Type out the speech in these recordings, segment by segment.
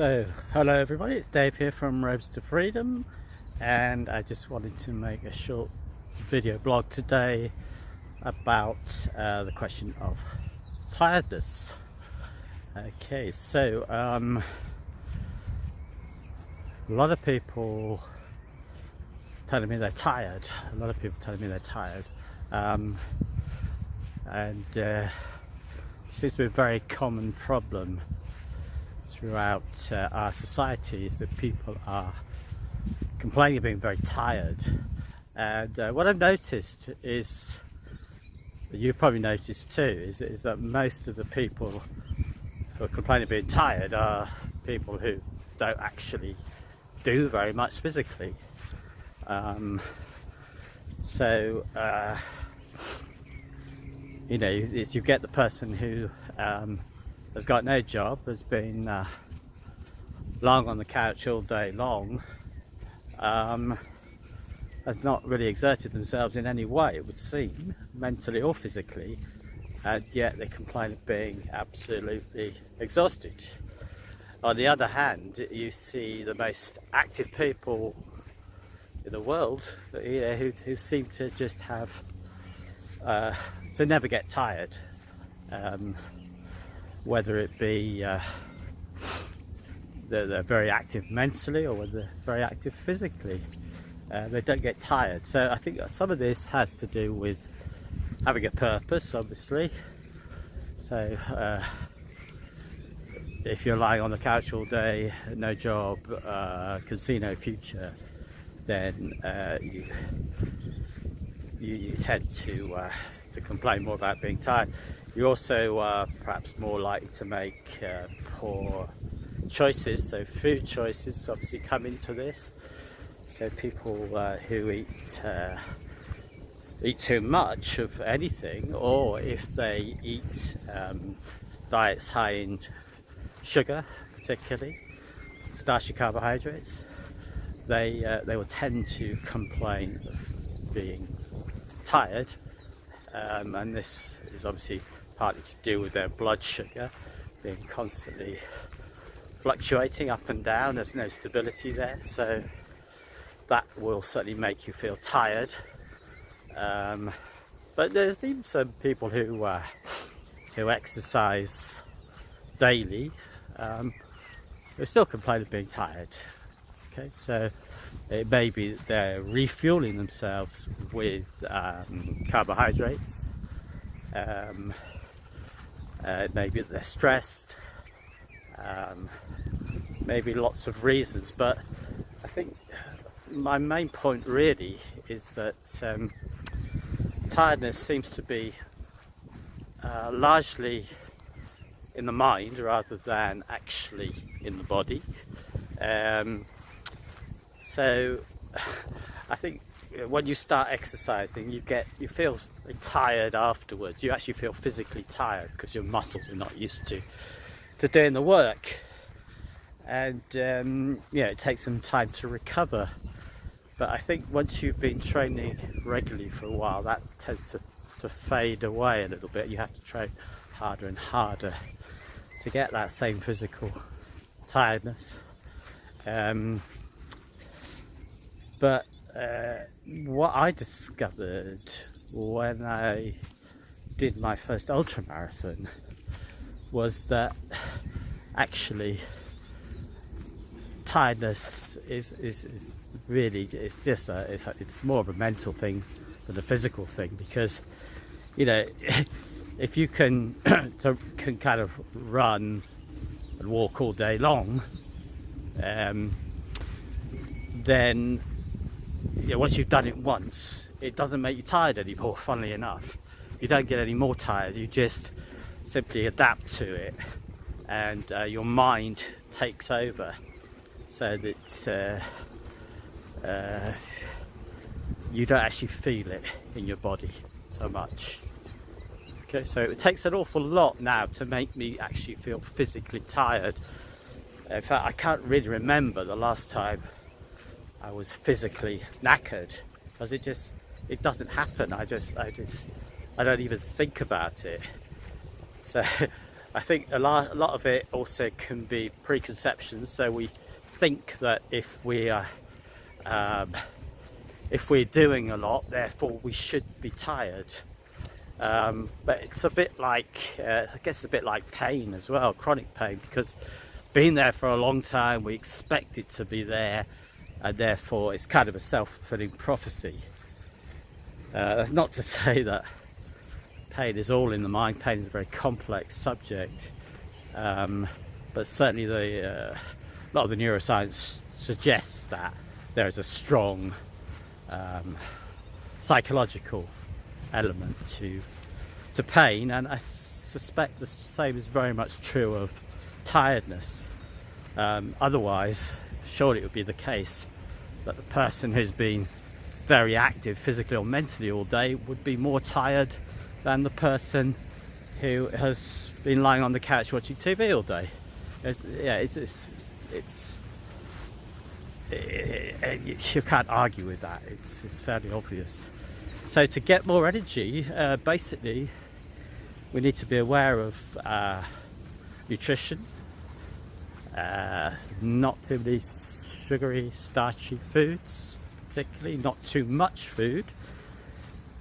So, hello everybody, it's Dave here from Roads to Freedom, and I just wanted to make a short video blog today about the question of tiredness. Okay, so a lot of people telling me they're tired. And it seems to be a very common problem throughout our societies that people are complaining of being very tired. And what I've noticed is, you've probably noticed too, is that most of the people who are complaining of being tired are people who don't actually do very much physically. You get the person who has got no job, has been lying on the couch all day long, has not really exerted themselves in any way, it would seem, mentally or physically, and yet they complain of being absolutely exhausted. On the other hand, you see the most active people in the world, who seem to just have to never get tired, whether it be they're very active mentally or whether they're very active physically. They don't get tired. So I think some of this has to do with having a purpose, obviously. So if you're lying on the couch all day, no job, can see no future, then you tend to complain more about being tired. You're also perhaps more likely to make poor choices, so food choices obviously come into this. So people who eat too much of anything, or if they eat diets high in sugar, particularly starchy carbohydrates, they will tend to complain of being tired, and this is obviously partly to do with their blood sugar being constantly fluctuating up and down. There's no stability there, so that will certainly make you feel tired. But there's even some people who exercise daily who still complain of being tired. Okay, so it may be that they're refueling themselves with carbohydrates. Maybe they're stressed. Maybe lots of reasons, but I think my main point really is that tiredness seems to be largely in the mind rather than actually in the body. So I think when you start exercising, you feel tired afterwards. You actually feel physically tired because your muscles are not used to doing the work, and it takes some time to recover. But I think once you've been training regularly for a while, that tends to fade away a little bit. You have to train harder and harder to get that same physical tiredness. But what I discovered when I did my first ultra marathon was that actually tiredness is really, it's more of a mental thing than a physical thing, because if you can kind of run and walk all day long, then once you've done it once, it doesn't make you tired anymore. Funnily enough, you don't get any more tired. You just simply adapt to it, and your mind takes over, so that you don't actually feel it in your body so much. Okay, so it takes an awful lot now to make me actually feel physically tired. In fact, I can't really remember the last time I was physically knackered, because it doesn't happen. I don't even think about it. So I think a lot of it also can be preconceptions. So we think that if we're doing a lot, therefore we should be tired. But it's a bit like, I guess it's a bit like pain as well, chronic pain, because being there for a long time, we expect it to be there, and therefore it's kind of a self-fulfilling prophecy. That's not to say that pain is all in the mind. Pain is a very complex subject, but certainly a lot of the neuroscience suggests that there is a strong psychological element to pain, and I suspect the same is very much true of tiredness. Otherwise, surely it would be the case that the person who's been very active physically or mentally all day would be more tired than the person who has been lying on the couch watching TV all day. You can't argue with that. It's fairly obvious. So to get more energy, basically we need to be aware of nutrition, not too many sugary, starchy foods, particularly not too much food.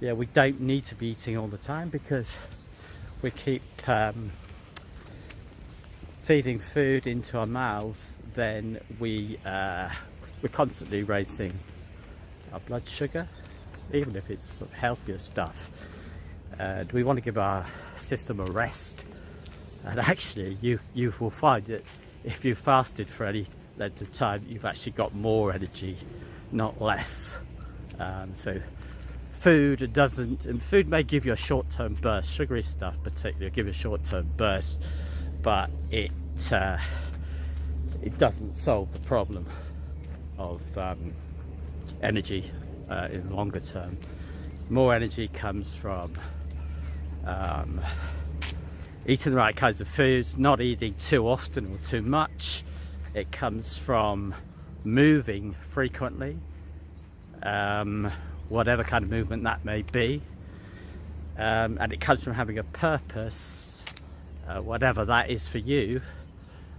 Yeah, we don't need to be eating all the time, because we keep feeding food into our mouths, then we're constantly raising our blood sugar, even if it's sort of healthier stuff. Do we want to give our system a rest? And actually, you will find that if you fasted for any length of time, you've actually got more energy, not less. So food may give you a short-term burst. Sugary stuff particularly will give you a short-term burst, but it doesn't solve the problem of energy in the longer term. More energy comes from eating the right kinds of foods, not eating too often or too much. It comes from moving frequently, whatever kind of movement that may be, and it comes from having a purpose, whatever that is for you,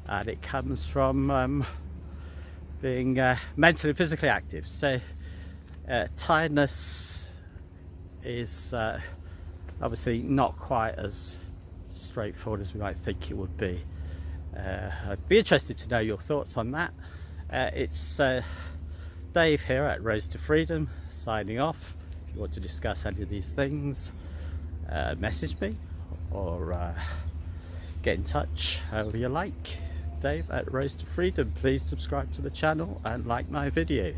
and it comes from being mentally and physically active. So tiredness is obviously not quite as straightforward as we might think it would be. I'd be interested to know your thoughts on that. It's Dave here at Rose to Freedom, signing off. If you want to discuss any of these things, message me or get in touch however you like. Dave at Rose to Freedom. Please subscribe to the channel and like my video.